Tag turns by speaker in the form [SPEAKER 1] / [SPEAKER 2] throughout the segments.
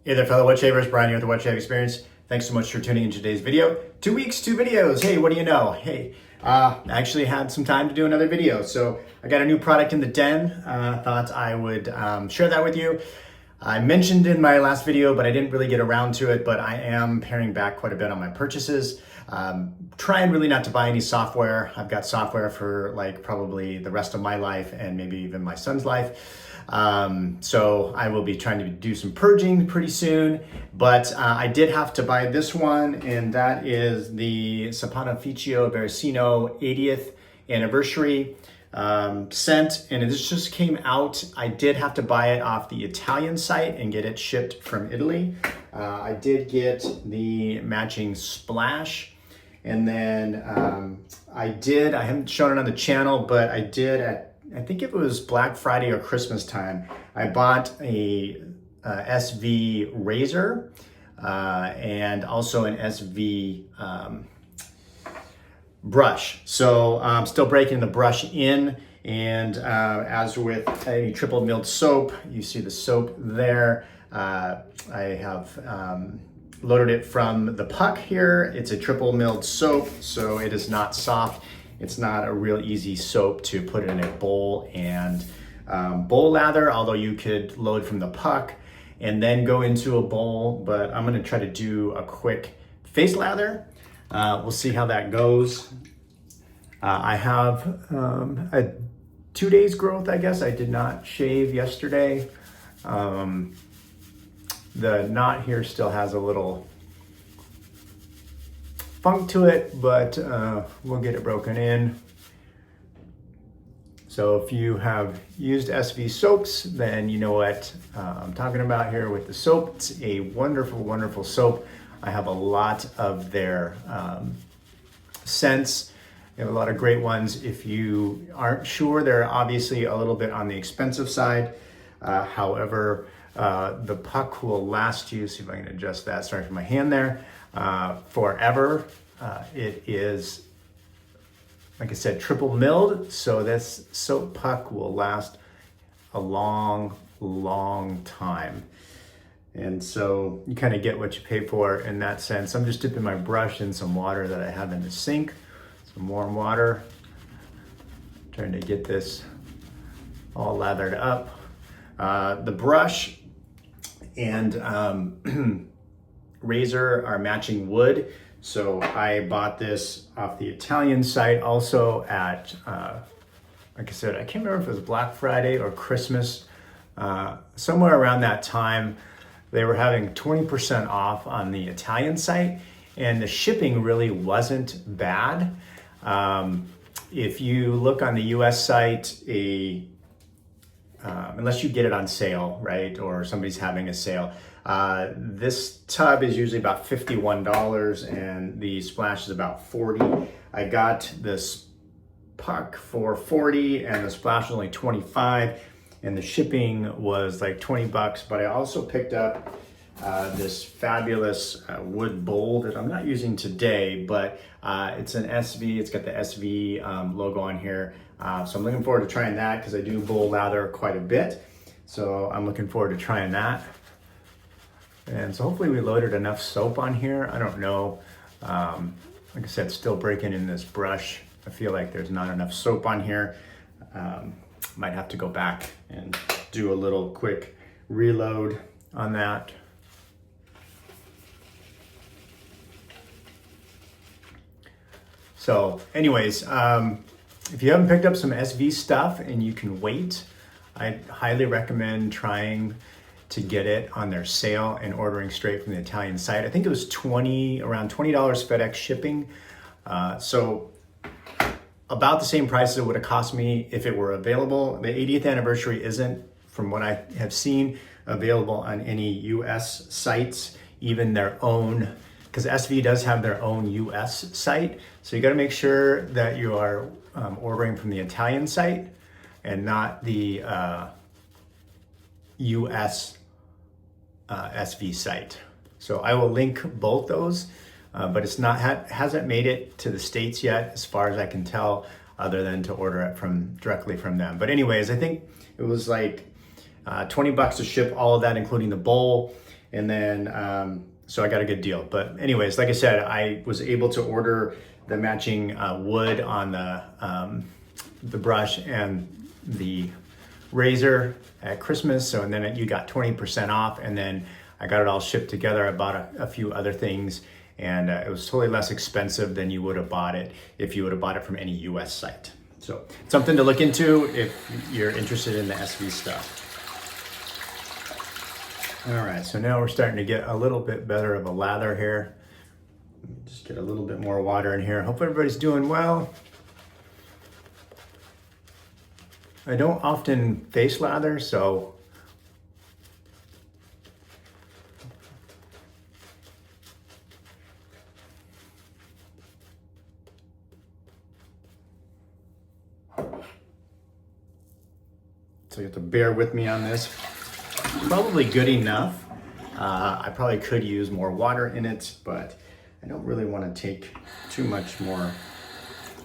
[SPEAKER 1] Hey there, fellow wood shavers. Brian here with the Wood Shave Experience. Thanks so much for tuning in today's video. 2 weeks, 2 videos. Hey, what do you know? Hey, I actually had some time to do another video. So I got a new product in the den. Thought I would share that with you. I mentioned in my last video, but I didn't really get around to it, but I am paring back quite a bit on my purchases. Trying really not to buy any software. I've got software for like probably the rest of my life and maybe even my son's life. So I will be trying to do some purging pretty soon, but I did have to buy this one, and that is the Saponificio Varesino 80th anniversary scent, and this just came out. I did have to buy it off the Italian site and get it shipped from Italy. I did get the matching splash, and then I haven't shown it on the channel, but I did I think it was Black Friday or Christmas time, I bought a SV razor and also an SV brush. So I'm still breaking the brush in, and as with a triple milled soap, you see the soap there. I have loaded it from the puck here. It's a triple milled soap, so it is not soft. It's not a real easy soap to put in a bowl and bowl lather, although you could load from the puck and then go into a bowl, but I'm gonna try to do a quick face lather. We'll see how that goes. I have a 2 days growth, I guess. I did not shave yesterday. The knot here still has a little funk to it, but we'll get it broken in. So if you have used SV soaps, then you know what I'm talking about here with the soap. It's a wonderful, wonderful soap. I have a lot of their scents. They have a lot of great ones. If you aren't sure, they're obviously a little bit on the expensive side. However, the puck will last you, see if I can adjust that, sorry for my hand there, forever. It is, like I said, triple milled, so this soap puck will last a long, long time. And so you kind of get what you pay for in that sense. I'm just dipping my brush in some water that I have in the sink, some warm water, trying to get this all lathered up. The brush and razor are matching wood. So I bought this off the Italian site, also at, like I said, I can't remember if it was Black Friday or Christmas, somewhere around that time. They were having 20% off on the Italian site, and the shipping really wasn't bad. If you look on the US site, unless you get it on sale, right, or somebody's having a sale, this tub is usually about $51 and the splash is about $40. I got this puck for $40 and the splash was only $25, and the shipping was like $20. But I also picked up this fabulous wood bowl that I'm not using today, but it's an SV. It's got the SV logo on here. So I'm looking forward to trying that because I do bowl lather quite a bit. So I'm looking forward to trying that. And so hopefully we loaded enough soap on here. I don't know. Like I said, still breaking in this brush. I feel like there's not enough soap on here. Might have to go back and do a little quick reload on that. So anyways, if you haven't picked up some SV stuff and you can wait, I highly recommend trying to get it on their sale and ordering straight from the Italian site. I think it was around $20 FedEx shipping. So about the same price as it would have cost me if it were available. The 80th anniversary isn't, from what I have seen, available on any US sites, even their own, because SV does have their own US site. So you got to make sure that you are ordering from the Italian site and not the US SV site. So I will link both those, but it's not hasn't made it to the States yet, as far as I can tell, other than to order it directly from them. But anyways, I think it was like $20 to ship all of that, including the bowl. And then, so I got a good deal. But anyways, like I said, I was able to order the matching wood on the brush and the razor at Christmas. So, and then you got 20% off, and then I got it all shipped together. I bought a few other things, and it was totally less expensive than you would have bought it if you would have bought it from any US site. So something to look into if you're interested in the SV stuff. All right, so now we're starting to get a little bit better of a lather here. Just get a little bit more water in here. Hope everybody's doing well. I don't often face lather, so you have to bear with me on this. Probably good enough. I probably could use more water in it, but I don't really want to take too much more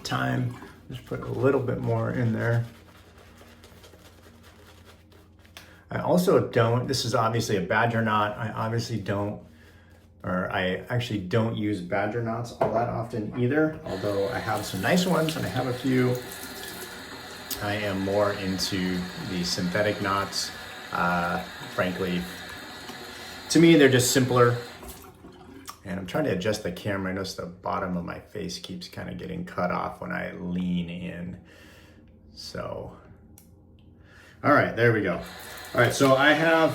[SPEAKER 1] time. Just put a little bit more in there. I also don't, this is obviously a badger knot. I actually don't use badger knots all that often either, although I have some nice ones and I have a few. I am more into the synthetic knots. Frankly, to me, they're just simpler. And I'm trying to adjust the camera. I notice the bottom of my face keeps kind of getting cut off when I lean in. So, all right, there we go. All right, so I have,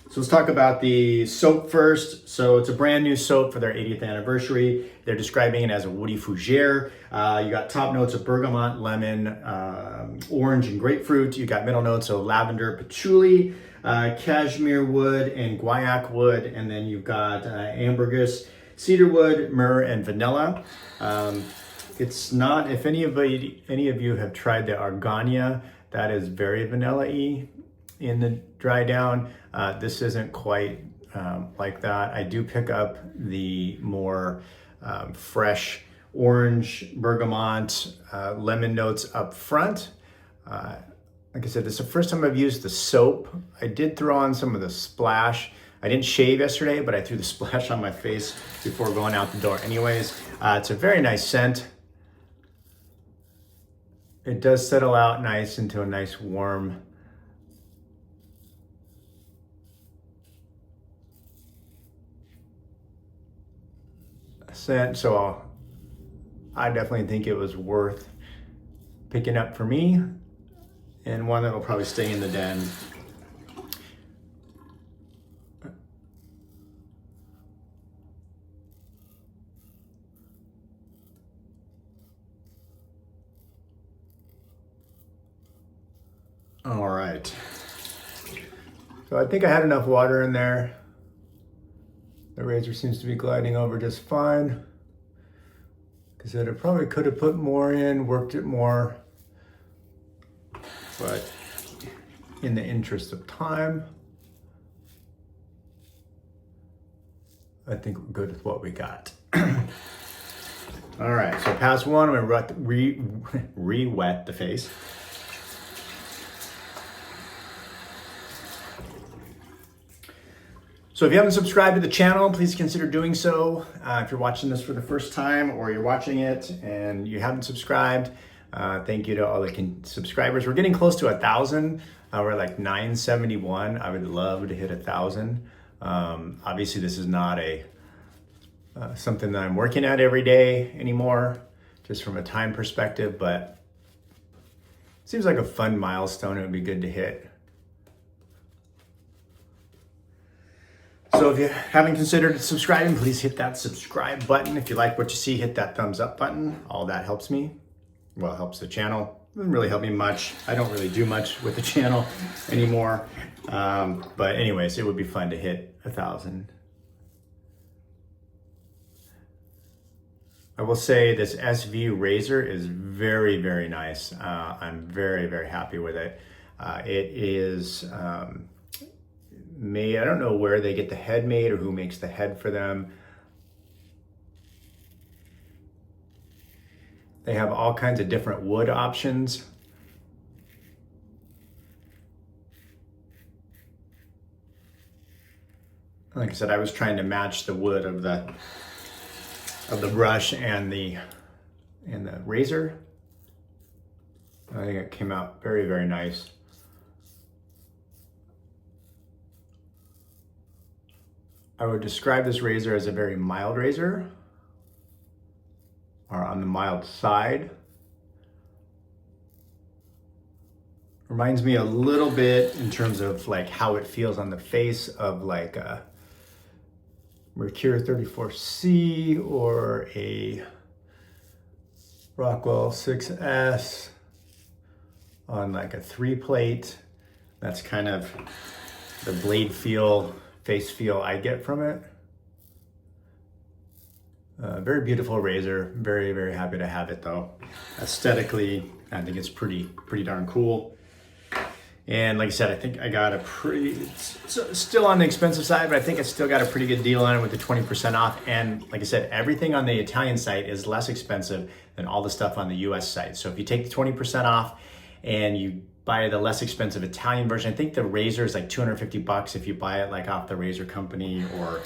[SPEAKER 1] so let's talk about the soap first. So it's a brand new soap for their 80th anniversary. They're describing it as a woody fougere. You got top notes of bergamot, lemon, orange, and grapefruit. You got middle notes of lavender, patchouli, cashmere wood, and guaiac wood. And then you've got ambergris, cedarwood, myrrh, and vanilla. It's not, if any of you have tried the argania, that is very vanilla-y in the dry down. This isn't quite like that. I do pick up the more fresh orange, bergamot, lemon notes up front. Like I said, this is the first time I've used the soap. I did throw on some of the splash. I didn't shave yesterday, but I threw the splash on my face before going out the door anyways. It's a very nice scent. It does settle out nice into a nice warm scent. So I definitely think it was worth picking up for me, and one that will probably stay in the den. All right. So I think I had enough water in there. The razor seems to be gliding over just fine. Like I said, I probably could have put more in, worked it more, but in the interest of time, I think we're good with what we got. All right, so pass one, I'm gonna re-wet the face. So if you haven't subscribed to the channel, please consider doing so. If you're watching this for the first time or you're watching it and you haven't subscribed, thank you to all the subscribers. We're getting close to 1,000. We're like 971. I would love to hit 1,000. Obviously, this is not something that I'm working at every day anymore, just from a time perspective, but it seems like a fun milestone. It would be good to hit. So if you haven't considered subscribing, please hit that subscribe button. If you like what you see, hit that thumbs up button. All that helps me. Well, it helps the channel. It doesn't really help me much. I don't really do much with the channel anymore. But anyways, it would be fun to hit 1,000. I will say this SV razor is very, very nice. I'm very, very happy with it. It is made, I don't know where they get the head made or who makes the head for them. They have all kinds of different wood options. Like I said, I was trying to match the wood of the brush and the razor. I think it came out very, very nice. I would describe this razor as a very mild razor, or on the mild side. Reminds me a little bit in terms of like how it feels on the face of like a Mercure 34C or a Rockwell 6S on like a 3-plate. That's kind of the blade feel, face feel I get from it. Very beautiful razor. Very, very happy to have it though. Aesthetically, I think it's pretty darn cool. And like I said, I think I got a pretty, it's still on the expensive side, but I think I still got a pretty good deal on it with the 20% off. And like I said, everything on the Italian site is less expensive than all the stuff on the US site. So if you take the 20% off and you buy the less expensive Italian version, I think the razor is like 250 bucks if you buy it like off the razor company or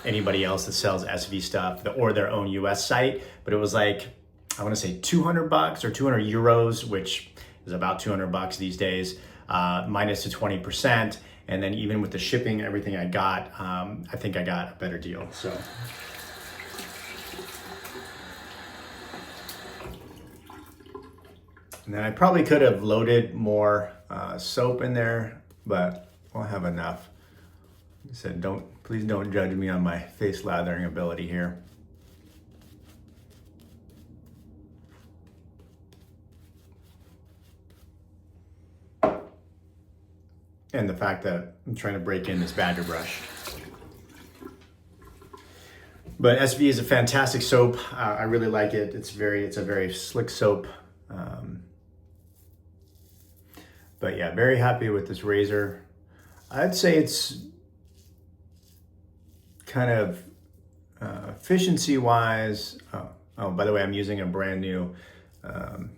[SPEAKER 1] anybody else that sells SV stuff or their own US site. But it was like, I want to say 200 bucks or 200 euros, which is about 200 bucks these days. Minus the 20%, and then even with the shipping and everything I got, I think I got a better deal. So, and then I probably could have loaded more soap in there, but I'll have enough. I said, please don't judge me on my face lathering ability here. And the fact that I'm trying to break in this Badger brush. But SV is a fantastic soap. I really like it. It's a very slick soap. But yeah, very happy with this razor. I'd say it's kind of efficiency wise. Oh, by the way, I'm using a brand new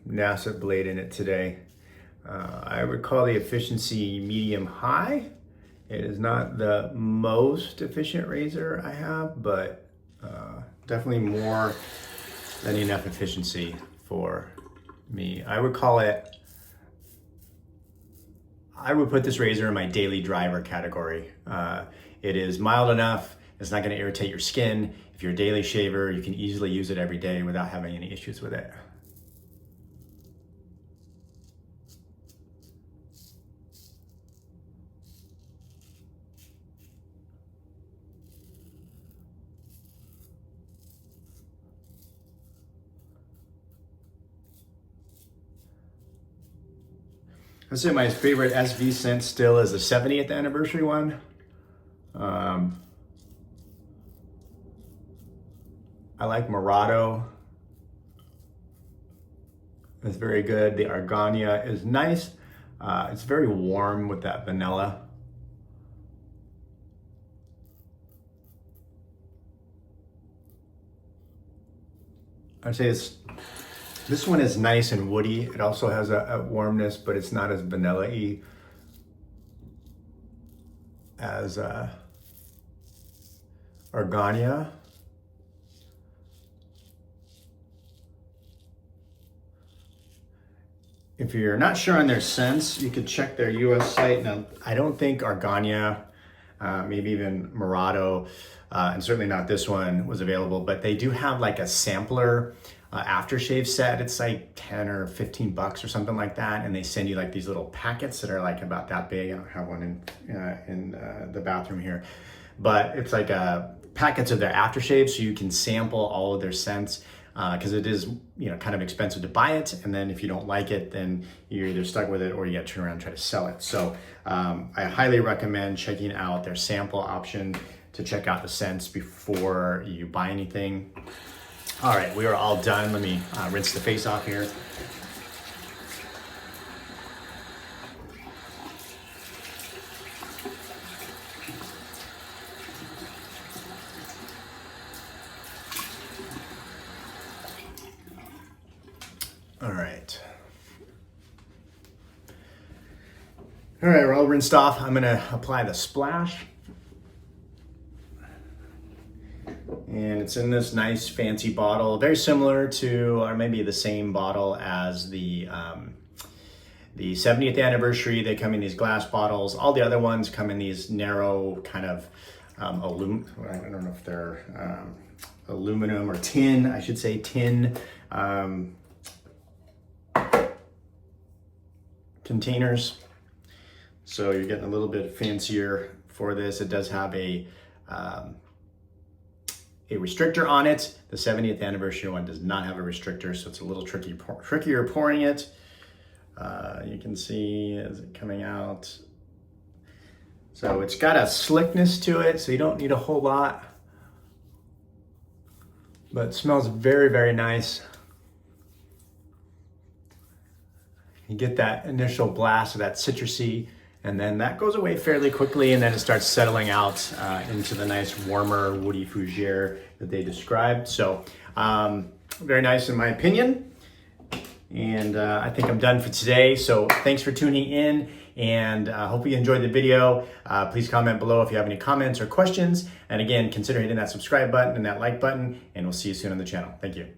[SPEAKER 1] NASA blade in it today. I would call the efficiency medium high. It is not the most efficient razor I have, but definitely more than enough efficiency for me. I would put this razor in my daily driver category. It is mild enough. It's not going to irritate your skin. If you're a daily shaver, you can easily use it every day without having any issues with it. I'd say my favorite SV scent still is the 70th anniversary one. I like Murado. It's very good. The Argania is nice. It's very warm with that vanilla. I'd say this one is nice and woody. It also has a warmness, but it's not as vanilla-y as Argania. If you're not sure on their scents, you could check their US site. Now, I don't think Argania, maybe even Murado, and certainly not this one was available, but they do have like a sampler aftershave set. It's like 10 or 15 bucks or something like that. And they send you like these little packets that are like about that big. I don't have one in the bathroom here, but it's like packets of their aftershave. So you can sample all of their scents because it is, kind of expensive to buy it. And then if you don't like it, then you're either stuck with it or you got to turn around and try to sell it. So I highly recommend checking out their sample option to check out the scents before you buy anything. All right, we are all done. Let me rinse the face off here. All right. All right, we're all rinsed off. I'm gonna apply the splash. And it's in this nice fancy bottle, very similar to, or maybe the same bottle as the 70th anniversary. They come in these glass bottles. All the other ones come in these narrow kind of I don't know if they're aluminum or tin, I should say tin containers. So you're getting a little bit fancier for this. It does have a restrictor on it. The 70th anniversary one does not have a restrictor, so it's a little trickier pouring it. You can see as it coming out. So it's got a slickness to it, so you don't need a whole lot. But it smells very, very nice. You get that initial blast of that citrusy, and then that goes away fairly quickly, and then it starts settling out into the nice warmer woody fougere that they described. So very nice in my opinion. And I think I'm done for today. So thanks for tuning in, and hope you enjoyed the video. Please comment below if you have any comments or questions. And again, consider hitting that subscribe button and that like button, and we'll see you soon on the channel. Thank you.